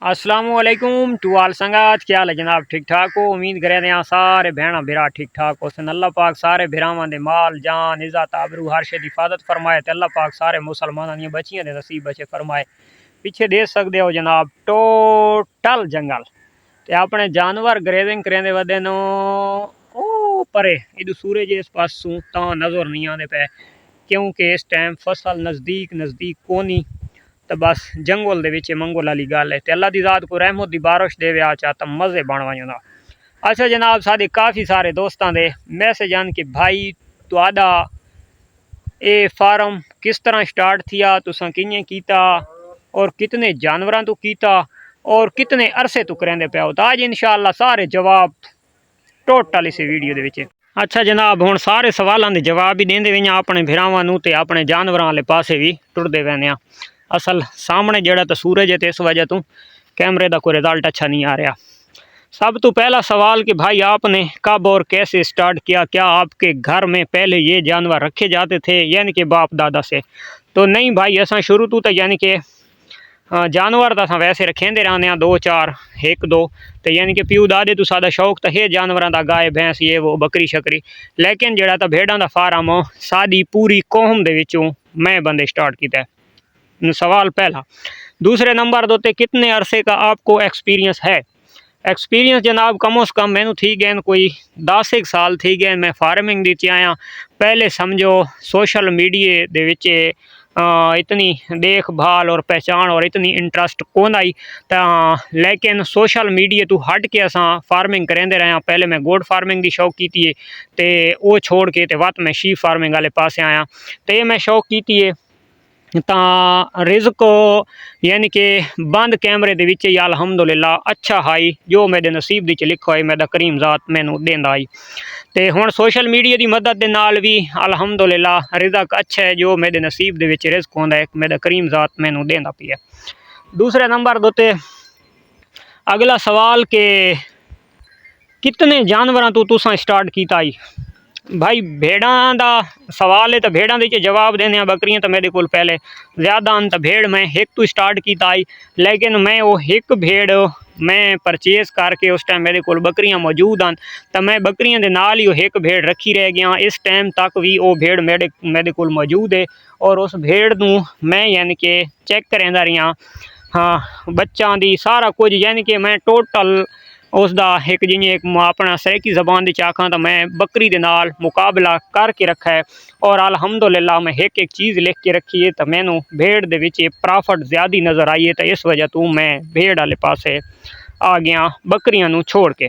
अस्सलामुअलैकुम टू आल संगत, क्या हाल है जनाब? ठीक ठाक हो? उम्मीद करें हैं सारे भैन भरा ठीक ठाक हो। अल्लाह पाक सारे भरावां दे माल जान इज़्ज़त आबरू हर शे दी हिफाजत फरमाए। तो अल्लाह पाक सारे मुसलमानां दी बच्चियां दे नसीब बचे फरमाए। पिछे देख सकते हो जनाब टोटल जंगल ते अपने जानवर ग्रेजिंग करेंदे वदे नो ओ परे इधर सूरज इस पासों ता नज़र नहीं आते पे, क्योंकि इस टाइम फसल नज़दीक नज़दीक कोनी। तो बस जंगल दे विच मंगोल वाली गल है। अल्लाह दी ज़ात को रहमत दी बारिश देवे आ चाहता मज़े बन वजदा। अच्छा जनाब, साडे काफ़ी सारे दोस्तों दे मैसेज आन कि भाई तुहाडा ये फार्म किस तरह स्टार्ट थिया, तुसां कियां कीता और कितने जानवरों तो कीता और कितने अरसे तो करेंदे पे हो। तो आज इंशाअल्लाह सारे जवाब टोटल इस वीडियो दे विच। अच्छा जनाब, हुण सारे सवालों के जवाब भी देंदे वें अपने भरावां नूं ते अपने जानवरों वाले पासे भी टुरदे वैने। असल सामने जड़ा तो सूरज है, तो इस वजह तो कैमरे का कोई रिजल्ट अच्छा नहीं आ रहा। सब तो पहला सवाल कि भाई आपने कब और कैसे स्टार्ट किया? क्या आपके घर में पहले ये जानवर रखे जाते थे यानी कि बाप दादा से? तो नहीं भाई, असा शुरू तो यानी कि जानवर तो अस वैसे रखेंदे रहने दो चार एक दो, तो यानी कि प्यू दादे तो सादा शौक तो है जानवरों का, गाय भैंस ये वो बकरी शकरी। लेकिन जड़ा तो भेड़ों का फार्म सादी पूरी कौम दे विचों मैं बंदे स्टार्ट किया। सवाल पहला। दूसरे नंबर दोते कितने अरसे का आपको एक्सपीरियंस है? एक्सपीरियंस जनाब कमो से कम मैनू थी गए कोई 10 एक साल थी गए मैं फार्मिंग दी आया। पहले समझो सोशल मीडिया दे विच इतनी देखभाल और पहचान और इतनी इंटरेस्ट कौन आई, लेकिन सोशल मीडिया तो हट के असा फार्मिंग करेंदे रहे। पहले मैं गोड फार्मिंग की शौक की है, तो वो छोड़ के तो वत मैं शीप फार्मिंग वाले पास आया। तो ये मैं शौक की है ता रिज़्क यानी कि बंद कैमरे दे विच अल्हम्दुलिल्लाह अच्छा हाई, जो मेरे नसीब दी च लिखो है मेरा करीम ज़ात मैनू देंदा आई। तो हुण सोशल मीडिया की मदद दे नाल भी अल्हम्दुलिल्लाह रिज़्क अच्छा है, जो मेरे नसीब दे विच रिज़्क होंदा है मेरा करीम ज़ात मैनू देंदा पिया। दूसरे नंबर दोते अगला सवाल के कितने जानवरों तो तुसां स्टार्ट किया आई? भाई भेड़ा का सवाल है तो भेड़ा के जवाब देने। बकरियां तो मेरे को पहले ज़्यादा आन, तो भेड़ मैं एक तो स्टार्ट किया आई, लेकिन मैं वो एक भेड़ मैं परचेज करके उस टाइम मेरे को बकरियां मौजूद आन, तो मैं बकरियां दे नाल ही एक भेड़ रखी रह गया। इस टाइम तक भी वो भेड़ मेरे को मौजूद है और उस भेड़ नूं मैं यानी कि चेक करेंदा रहा। हाँ, बच्चों की सारा कुछ यानी कि मैं टोटल उसका एक जिमें एक अपना सरेकी जबान की आखा तो मैं बकरी के नाल मुकाबला करके रखा है। और अल्हम्दुलिल्लाह मैं एक चीज़ लिख के रखी है, तो मैनू भेड़ दे विच प्रॉफिट ज़्यादा नज़र आई है, तो इस वजह तो मैं भेड़ वाले पासे आ गया बकरियां नू छोड़ के।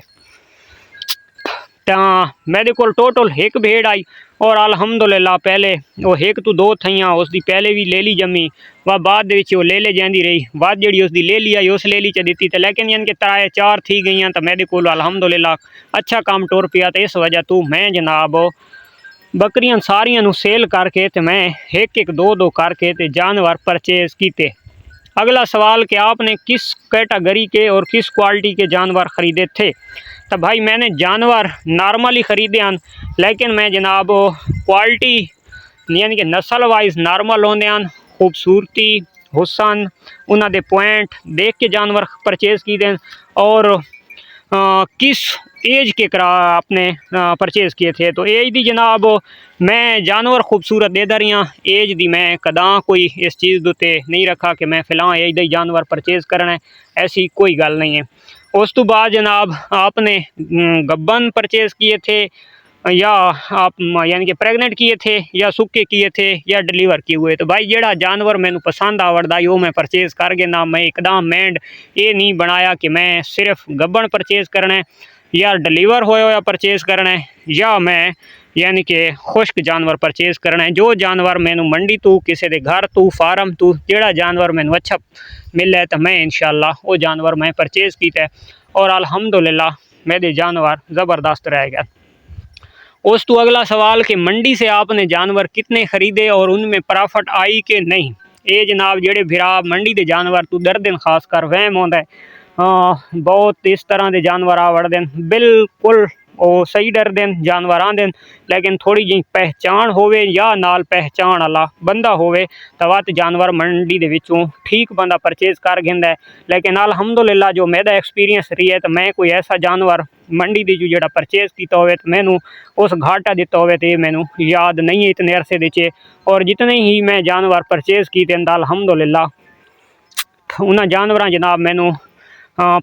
मेरे को टोटल एक भेड़ आई और अल्हम्दुलिल्लाह पहले वो एक तो दो थी, उसकी पहले भी लेली जमी वह बाद वो ले ले जाती रही, बाद जी उसकी लेली आई उस लेली च दी। तो लेकिन यानी कि त्राए चार थी गई, तो मेरे को अल्हम्दुलिल्लाह अच्छा काम टुर पिया। तो इस वजह तो मैं जनाब बकरियां सारियां नू सेल करके तो मैं एक दो दो करके तो जानवर परचेज किए। अगला सवाल कि आपने किस कैटेगरी के और किस क्वालिटी के जानवर ख़रीदे थे? तो भाई मैंने जानवर नॉर्मली ख़रीदे हैं, लेकिन मैं जनाब क्वालिटी यानी कि नस्ल वाइज नॉर्मल होंदे हैं, खूबसूरती हुसन उन्होंने पॉइंट देख के जानवर परचेज़ किए और किस एज के करा आपने परचेज़ किए थे। तो एज दी जनाब मैं जानवर खूबसूरत दे रही, एज दी मैं कदा कोई इस चीज़ उत्ते नहीं रखा कि मैं फ़िलहाल एज दा ही जानवर परचेज़ करना है, ऐसी कोई गल नहीं है। उस तो बाद जनाब आपने गब्बन परचेज़ किए थे या आप यानी कि प्रेगनेंट किए थे या सुक्के किए थे या डिलीवर किए हुए? तो भाई जेड़ा जानवर मैनू पसंद आवड़दा वो मैं परचेज़ कर गया ना। मैं एकदम मैंड ये नहीं बनाया कि मैं सिर्फ गब्बन परचेज़ करना है या डिलीवर होया परचेज़ करना है या मैं यानी कि खुश्क जानवर परचेज़ करना है। जो जानवर मैनू मंडी तो किसी के घर तो फार्म तो जेड़ा जानवर मैनू अच्छा मिले तो मैं इंशाअल्लाह वो जानवर मैं परचेज़ किया और अल्हम्दुलिल्लाह मेरे जानवर ज़बरदस्त रह गया। उस तो अगला सवाल कि मंडी से आपने जानवर कितने खरीदे और उनमें प्रॉफिट आई कि नहीं? ये जनाब जेड़े भिरा मंडी के जानवर तो दर्द खास कर वहम होंदा है, बहुत इस तरह के जानवर आ वड़ते बिल्कुल ਉਹ ਸਹੀ ਡਰਦੇ ਨੇ जानवर आंदे लेकिन थोड़ी जी पहचान होवे या नाल पहचान वाला बंदा होवे तो वत जानवर मंडी दे विचों ठीक बंदा परचेज कर घेंदा है। लेकिन अलहमदुलिल्लाह जो मेरा एक्सपीरियंस रही है तो मैं कोई ऐसा जानवर मंडी दी जो जेड़ा परचेज किया होवे तो मैनू उस घाटा दिता होवे तो मैनू याद नहीं है इतने अरसे दे। और जितने ही मैं जानवर परचेज किए अलहमदुलिल्लाह उन्होंने जानवर जनाब मैनू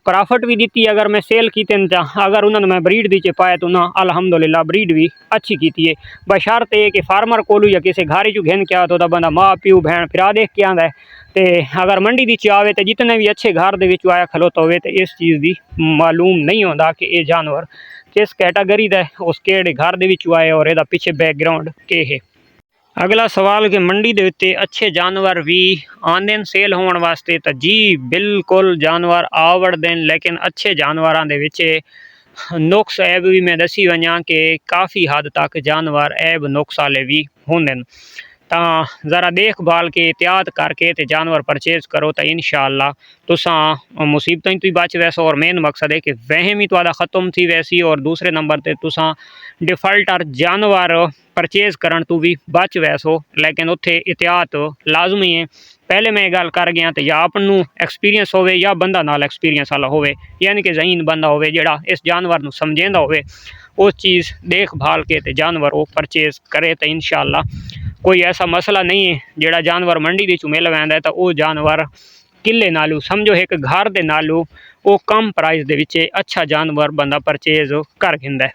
प्रॉफिट भी दी अगर मैं सेल की अगर उन्होंने मैं ब्रीड दी पाया तो उन्होंने अलहमदुलिल्लाह ब्रीड भी अच्छी की है। बशर्ते कि फार्मर कोलू या किसी घर चू घेन के आता तो बंदा माँ प्यू भैन फिरा देख के आंदा है। तो अगर मंडी दी आवे तो जितने भी अच्छे घर दे विच आया खलोता हो तो इस चीज़ की मालूम नहीं होता कि ये जानवर किस कैटागरी का है उस केड़े घर दे विच आए और इसका पिछे बैकग्राउंड के है। अगला सवाल कि मंडी दे उत्ते अच्छे जानवर भी आंदे सेल होने वास्ते तो जी बिल्कुल जानवर आवड़ते हैं लेकिन अच्छे जानवरों दे विच नुक्स ऐब भी मैं दसी वजां कि काफ़ी हद तक जानवर ऐब नुक्स वाले भी होंदे न। तो ज़रा देखभाल के एहतियात करके ते जानवर परचेज करो तो इंशाअल्लाह तुसां मुसीबतों तो बच वैसो। और मेन मकसद है कि वहम ही तुहाडा ख़त्म थी वैसी और दूसरे नंबर पर तुसां डिफाल्टर जानवर परचेज करन तो भी बच वैसो। लेकिन उत्थे एहतियात लाजमी है। पहले मैं गल कर गया तो या आपनू एक्सपीरियंस होवे या बंदा नाल एक्सपीरियंस वाला होवे यानी कि ज़हीन बंदा होवे जेड़ा इस जानवर नू समझेंदा होवे उस चीज़ देखभाल के ते जानवर वो परचेज करे तो इंशाअल्लाह कोई ऐसा मसला नहीं है। जेड़ा जानवर मंडी दी चू मिल वैंदा है तो वो जानवर किले नालू समझो एक घर दे नालू वो कम प्राइस दे विच अच्छा जानवर बंदा परचेज कर घेंदा है।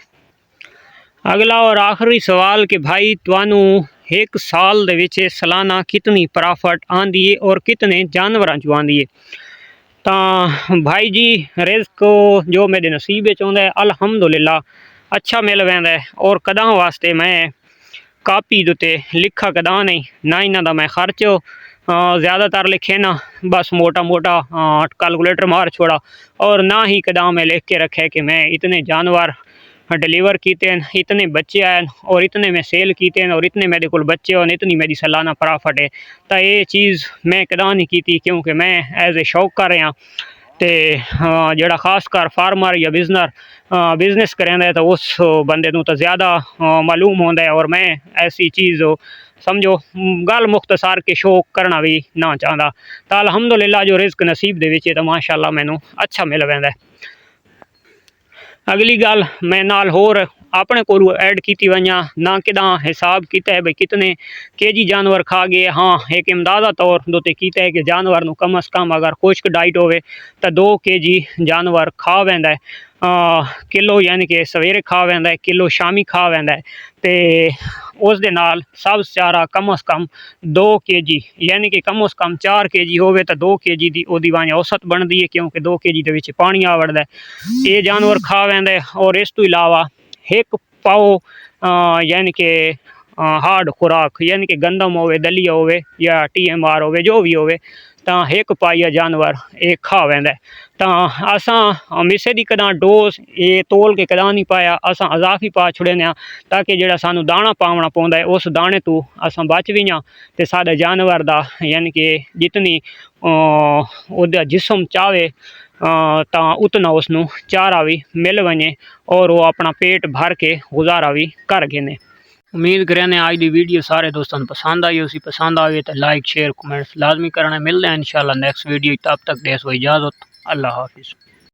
अगला और आखिरी सवाल कि भाई तुहानू एक साल दे विच सालाना कितनी प्रॉफिट आंदी है और कितने जानवरां चों आंदी है। तो भाई जी रिस्क जो मेरे नसीब में आउंदा है अलहमदुलिल्लाह अच्छा मिल वैंदा है। और कदा वास्ते मैं कापी दे उत्ते लिखा कदा नहीं ना इन्हां दा मैं खर्च ज़्यादातर लिखे ना बस मोटा मोटा कैलकुलेटर मार छोड़ा। और ना ही कदा मैं लिख के रखे कि मैं इतने जानवर डिलीवर किए हैं इतने बच्चे आए और इतने मैं सेल किए हैं और इतने मेरे को बच्चे और इतनी मेरी सालाना प्रॉफिट है। तो ये चीज़ मैं कदा नहीं की क्योंकि मैं एज ए शौक कर रहा तो जड़ा खासकर फार्मर या बिजनेस करेंदा है तो उस बंदे नूं तो ज़्यादा मालूम होंदा है। और मैं ऐसी चीज़ समझो गल मुख्तसार के शौक करना भी ना चाहता। तो अलहमदुलिल्लाह जो रिस्क नसीब दे विच है तो माशाअल्लाह मैनू अच्छा मिल वैंदा है। अगली गल मैं नाल होर अपने को ऐड की वजा ना किदा हिसाब किया है भाई कितने केजी जानवर खा गए। हाँ एक इमदादा तौर दोते किया है कि जानवर नू कम अज़ कम अगर खुश्क डाइट होवे तो 2 केजी जानवर खा वैंदा है। किलो यानी कि सवेरे खा वैंदा है किलो शामी खा वैंदा है। तो उस दे नाल सब चारा कम अज़ कम 2 केजी यानी कि कम अज़ कम 4 केजी होवे तो 2 केजी दी ओदी वांज औसत बनती है क्योंकि 2 केजी दे विच पानी आ वड़दा है। ये जानवर खा वैंदा है। और इस तो इलावा एक पाओ यानी कि हार्ड खुराक यानी कि गंदम होवे दलिया होवे या TMR होवे जो भी होवे तो एक पाइया जानवर एक खा वैंदा है। तो असां मिसे दी कदा डोज ये तोल के कदा नहीं पाया असां अजाफी पा छुड़ने ताकि जेड़ा सानू दाना पावना पौंदा है उस दाने तो असां बच भी हाँ तो साडे जानवर दा यानी कि जितनी उहदा जिस्म चाहे तो उतना उसनू चारा भी मिल वने और वो अपना पेट भर के गुजारा भी कर गए। उम्मीद करें आज की वीडियो सारे दोस्तों पसंद आई उसी पसंद आई तो लाइक शेयर कमेंट्स लाजमी करना। मिलते हैं इंशाल्लाह नेक्स्ट वीडियो। तब तक देश व इजाज़त। अल्लाह हाफिज़।